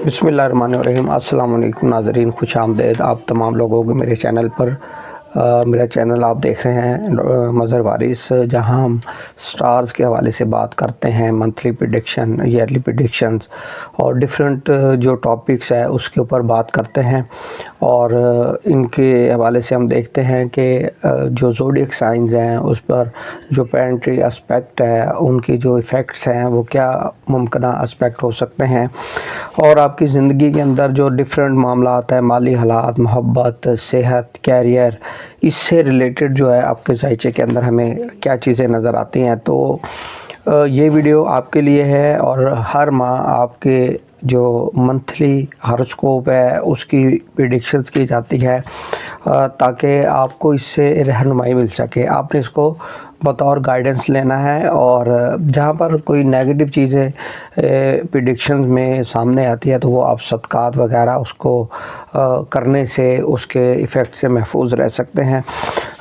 بسم اللہ الرحمن الرحیم۔ السلام علیکم ناظرین، خوش آمدید آپ تمام لوگوں کو میرے چینل پر۔ میرا چینل آپ دیکھ رہے ہیں مظہر وارث، جہاں ہم سٹارز کے حوالے سے بات کرتے ہیں، منتھلی پریڈکشن، ایئرلی پریڈکشنز اور ڈیفرنٹ جو ٹاپکس ہے اس کے اوپر بات کرتے ہیں، اور ان کے حوالے سے ہم دیکھتے ہیں کہ جو زوڈیک سائنز ہیں اس پر جو پلانٹری اسپیکٹ ہے ان کی جو ایفیکٹس ہیں وہ کیا ممکنہ اسپیکٹ ہو سکتے ہیں، اور آپ کی زندگی کے اندر جو ڈیفرنٹ معاملات ہیں، مالی حالات، محبت، صحت، کیریئر، اس سے ریلیٹڈ جو ہے آپ کے ذائچے کے اندر ہمیں کیا چیزیں نظر آتی ہیں۔ تو یہ ویڈیو آپ کے لیے ہے، اور ہر ماہ آپ کے جو منتھلی ہاروسکوپ ہے اس کی پریڈکشنز کی جاتی ہے تاکہ آپ کو اس سے رہنمائی مل سکے۔ آپ نے اس کو بطور گائیڈنس لینا ہے، اور جہاں پر کوئی نیگیٹو چیزیں پریڈکشنز میں سامنے آتی ہے تو وہ آپ صدقات وغیرہ اس کو کرنے سے اس کے ایفیکٹ سے محفوظ رہ سکتے ہیں۔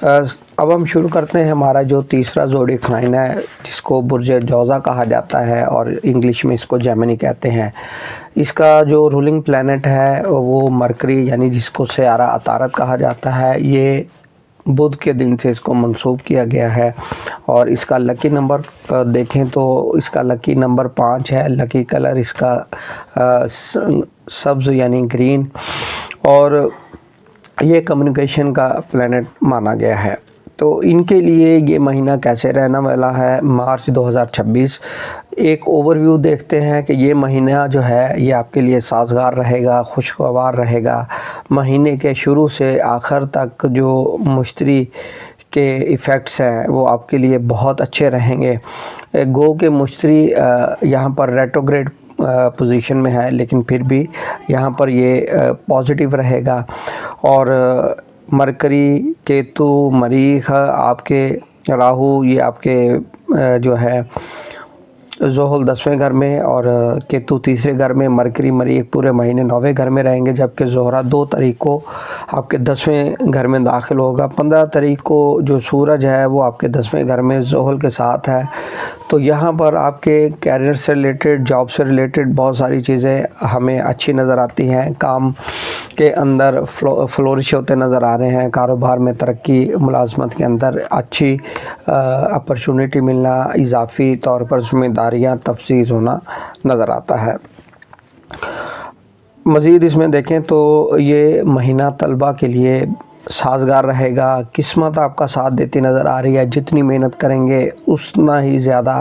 اب ہم شروع کرتے ہیں۔ ہمارا جو تیسرا زوڈیک سائن ہے جس کو برج جوزہ کہا جاتا ہے اور انگلش میں اس کو جیمنی کہتے ہیں، اس کا جو رولنگ پلینٹ ہے وہ مرکری، یعنی جس کو سیارہ عطارد کہا جاتا ہے، یہ بدھ کے دن سے اس کو منسوب کیا گیا ہے، اور اس کا لکی نمبر دیکھیں تو اس کا لکی نمبر 5 ہے۔ لکی کلر اس کا سبز یعنی گرین، اور یہ کمیونیکیشن کا پلینٹ مانا گیا ہے۔ تو ان کے لیے یہ مہینہ کیسے رہنا والا ہے، مارچ 2026 ایک اوور ویو دیکھتے ہیں کہ یہ مہینہ جو ہے یہ آپ کے لیے سازگار رہے گا، خوشگوار رہے گا۔ مہینے کے شروع سے آخر تک جو مشتری کے ایفیکٹس ہیں وہ آپ کے لیے بہت اچھے رہیں گے۔ گو کہ مشتری یہاں پر ریٹروگریڈ پوزیشن میں ہے، لیکن پھر بھی یہاں پر یہ پازیٹیو رہے گا، اور مرکری، کیتو، مریخ، آپ کے راہو، یہ آپ کے جو ہے زحل 10ویں گھر میں اور کیتو تیسرے گھر میں، مرکری مریخ پورے مہینے 9ویں گھر میں رہیں گے، جبکہ زہرہ 2 تاریخ کو آپ کے 10ویں گھر میں داخل ہوگا۔ 15 تاریخ کو جو سورج ہے وہ آپ کے 10ویں گھر میں زحل کے ساتھ ہے۔ تو یہاں پر آپ کے کیریئر سے ریلیٹڈ، جاب سے ریلیٹڈ بہت ساری چیزیں ہمیں اچھی نظر آتی ہیں۔ کام کے اندر فلورش ہوتے نظر آ رہے ہیں، کاروبار میں ترقی، ملازمت کے اندر اچھی اپرچونٹی ملنا، اضافی طور پر ذمہ داریاں تفصیل ہونا نظر آتا ہے۔ مزید اس میں دیکھیں تو یہ مہینہ طلبہ کے لیے سازگار رہے گا۔ قسمت آپ کا ساتھ دیتی نظر آ رہی ہے، جتنی محنت کریں گے اتنا ہی زیادہ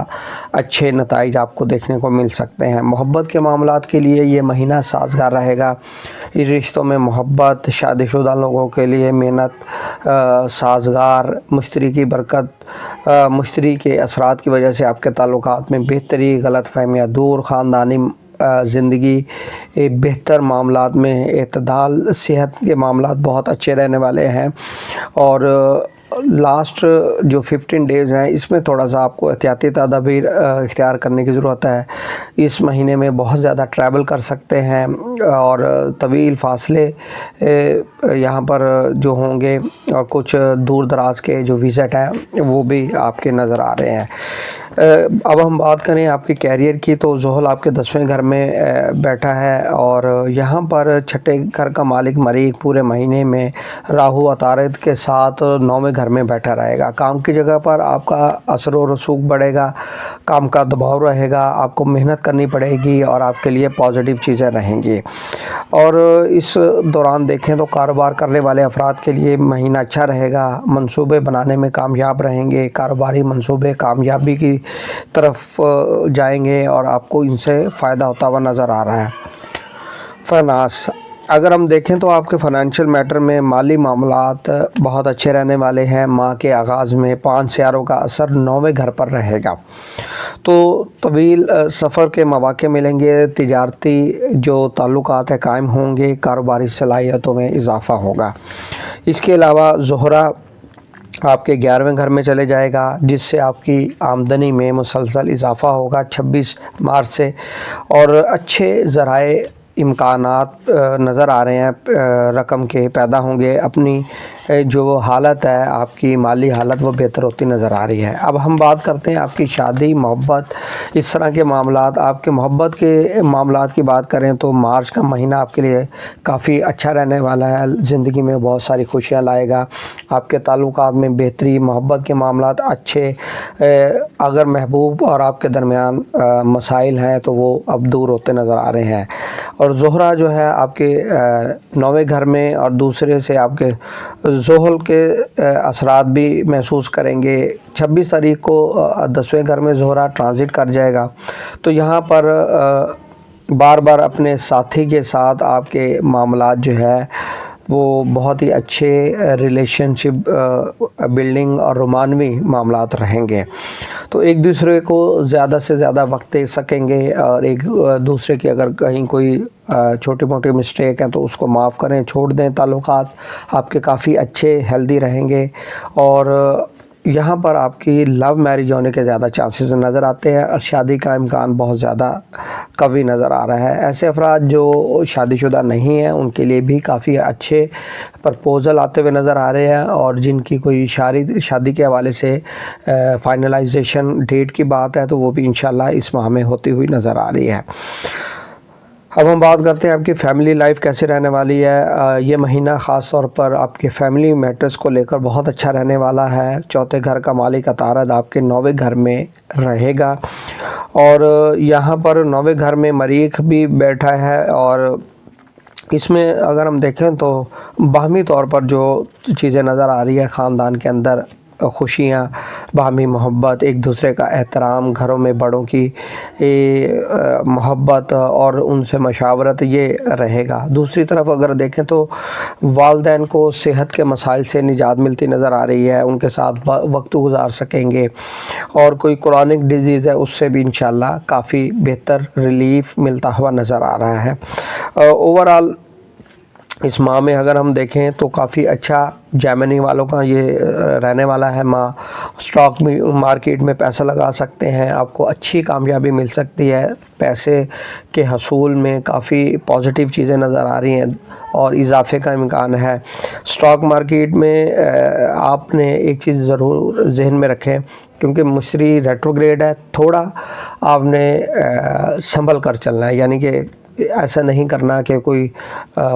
اچھے نتائج آپ کو دیکھنے کو مل سکتے ہیں۔ محبت کے معاملات کے لیے یہ مہینہ سازگار رہے گا۔ اس رشتوں میں محبت، شادی شدہ لوگوں کے لیے محنت سازگار، مشتری کی برکت، مشتری کے اثرات کی وجہ سے آپ کے تعلقات میں بہتری، غلط فہمیاں دور، خاندانی زندگی بہتر، معاملات میں اعتدال، صحت کے معاملات بہت اچھے رہنے والے ہیں، اور لاسٹ جو 15 ڈیز ہیں اس میں تھوڑا سا آپ کو احتیاطی تدابیر اختیار کرنے کی ضرورت ہے۔ اس مہینے میں بہت زیادہ ٹریول کر سکتے ہیں، اور طویل فاصلے یہاں پر جو ہوں گے، اور کچھ دور دراز کے جو وزٹ ہیں وہ بھی آپ کے نظر آ رہے ہیں۔ اب ہم بات کریں آپ کے کیریئر کی، تو زحل آپ کے 10ویں گھر میں بیٹھا ہے، اور یہاں پر 6ٹھے گھر کا مالک مریخ پورے مہینے میں راہو عطارد کے ساتھ 9ویں گھر میں بیٹھا رہے گا۔ کام کی جگہ پر آپ کا اثر و رسوخ بڑھے گا، کام کا دباؤ رہے گا، آپ کو محنت کرنی پڑے گی، اور آپ کے لیے پازیٹیو چیزیں رہیں گی۔ اور اس دوران دیکھیں تو کاروبار کرنے والے افراد کے لیے مہینہ اچھا رہے گا، منصوبے بنانے میں کامیاب رہیں گے، کاروباری منصوبے کامیابی کی طرف جائیں گے، اور آپ کو ان سے فائدہ ہوتا ہوا نظر آ رہا ہے۔ فائنانس، اگر ہم دیکھیں تو آپ کے فائنینشیل میٹر میں مالی معاملات بہت اچھے رہنے والے ہیں۔ ماہ کے آغاز میں 5 سیاروں کا اثر 9ویں گھر پر رہے گا، تو طویل سفر کے مواقع ملیں گے، تجارتی جو تعلقات ہیں قائم ہوں گے، کاروباری صلاحیتوں میں اضافہ ہوگا۔ اس کے علاوہ زہرہ آپ کے 11ویں گھر میں چلے جائے گا، جس سے آپ کی آمدنی میں مسلسل اضافہ ہوگا 26 مارچ سے، اور اچھے ذرائع امکانات نظر آ رہے ہیں رقم کے پیدا ہوں گے، اپنی جو حالت ہے آپ کی مالی حالت وہ بہتر ہوتی نظر آ رہی ہے۔ اب ہم بات کرتے ہیں آپ کی شادی، محبت، اس طرح کے معاملات۔ آپ کے محبت کے معاملات کی بات کریں تو مارچ کا مہینہ آپ کے لیے کافی اچھا رہنے والا ہے، زندگی میں بہت ساری خوشیاں لائے گا، آپ کے تعلقات میں بہتری، محبت کے معاملات اچھے، اگر محبوب اور آپ کے درمیان مسائل ہیں تو وہ اب دور ہوتے نظر آ رہے ہیں۔ اور زہرہ جو ہے آپ کے 9ویں گھر میں، اور دوسرے سے آپ کے زحل کے اثرات بھی محسوس کریں گے۔ 26 تاریخ کو 10ویں گھر میں زہرہ ٹرانزٹ کر جائے گا، تو یہاں پر بار بار اپنے ساتھی کے ساتھ آپ کے معاملات جو ہے وہ بہت ہی اچھے ریلیشن شپ بلڈنگ اور رومانوی معاملات رہیں گے، تو ایک دوسرے کو زیادہ سے زیادہ وقت دے سکیں گے، اور ایک دوسرے کی اگر کہیں کوئی چھوٹی موٹی مسٹیک ہے تو اس کو معاف کریں، چھوڑ دیں۔ تعلقات آپ کے کافی اچھے ہیلدی رہیں گے، اور یہاں پر آپ کی لو میرج ہونے کے زیادہ چانسز نظر آتے ہیں، اور شادی کا امکان بہت زیادہ قوی نظر آ رہا ہے۔ ایسے افراد جو شادی شدہ نہیں ہیں ان کے لیے بھی کافی اچھے پرپوزل آتے ہوئے نظر آ رہے ہیں، اور جن کی کوئی شادی کے حوالے سے فائنلائزیشن ڈیٹ کی بات ہے تو وہ بھی انشاءاللہ اس ماہ میں ہوتی ہوئی نظر آ رہی ہے۔ اب ہم بات کرتے ہیں آپ کی فیملی لائف کیسے رہنے والی ہے۔ یہ مہینہ خاص طور پر آپ کے فیملی میٹرز کو لے کر بہت اچھا رہنے والا ہے۔ چوتھے گھر کا مالک عطارد آپ کے 9ویں گھر میں رہے گا، اور یہاں پر 9ویں گھر میں مریخ بھی بیٹھا ہے، اور اس میں اگر ہم دیکھیں تو باہمی طور پر جو چیزیں نظر آ رہی ہے، خاندان کے اندر خوشیاں، باہمی محبت، ایک دوسرے کا احترام، گھروں میں بڑوں کی محبت اور ان سے مشاورت، یہ رہے گا۔ دوسری طرف اگر دیکھیں تو والدین کو صحت کے مسائل سے نجات ملتی نظر آ رہی ہے، ان کے ساتھ وقت گزار سکیں گے، اور کوئی کرونک ڈیزیز ہے اس سے بھی انشاءاللہ کافی بہتر ریلیف ملتا ہوا نظر آ رہا ہے۔ اوورآل اس ماہ میں اگر ہم دیکھیں تو کافی اچھا جیمنی والوں کا یہ رہنے والا ہے ماہ۔ اسٹاک مارکیٹ میں پیسہ لگا سکتے ہیں، آپ کو اچھی کامیابی مل سکتی ہے، پیسے کے حصول میں کافی پازیٹیو چیزیں نظر آ رہی ہیں اور اضافے کا امکان ہے۔ اسٹاک مارکیٹ میں آپ نے ایک چیز ضرور ذہن میں رکھیں، کیونکہ مشتری ریٹروگریڈ ہے، تھوڑا آپ نے سنبھل کر چلنا ہے، یعنی کہ ایسا نہیں کرنا کہ کوئی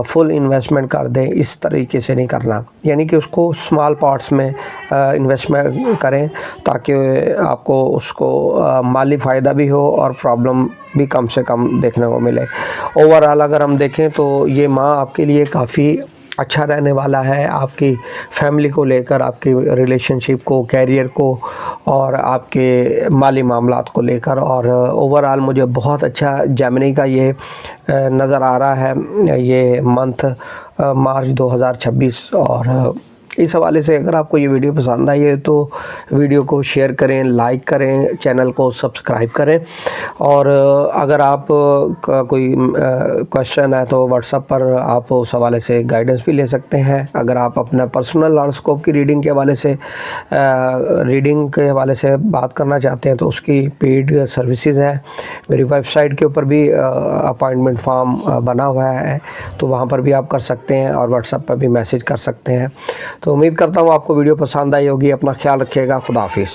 فل انویسٹمنٹ کر دیں، اس طریقے سے نہیں کرنا، یعنی کہ اس کو اسمال پارٹس میں انویسٹمنٹ کریں تاکہ آپ کو اس کو مالی فائدہ بھی ہو اور پرابلم بھی کم سے کم دیکھنے کو ملے۔ اوورآل اگر ہم دیکھیں تو یہ ماہ آپ کے لیے کافی اچھا رہنے والا ہے، آپ کی فیملی کو لے کر، آپ کی ریلیشن شپ کو، کیریئر کو، اور آپ کے مالی معاملات کو لے کر، اور اوورآل مجھے بہت اچھا جیمنی کا یہ نظر آ رہا ہے، یہ منتھ مارچ 2026۔ اور اس حوالے سے اگر آپ کو یہ ویڈیو پسند آئی ہے تو ویڈیو کو شیئر کریں، لائک کریں، چینل کو سبسکرائب کریں، اور اگر آپ کا کوئی کویشچن ہے تو واٹس ایپ پر آپ اس حوالے سے گائیڈنس بھی لے سکتے ہیں۔ اگر آپ اپنا پرسنل ہاراسکوپ کی ریڈنگ کے حوالے سے بات کرنا چاہتے ہیں تو اس کی پیڈ سروسز ہیں، میری ویب سائٹ کے اوپر بھی اپائنٹمنٹ فارم بنا ہوا ہے، تو وہاں پر بھی آپ کر سکتے ہیں، اور واٹس ایپ پر بھی میسیج کر سکتے ہیں۔ تو امید کرتا ہوں آپ کو ویڈیو پسند آئی ہوگی، اپنا خیال رکھیے گا، خدا حافظ۔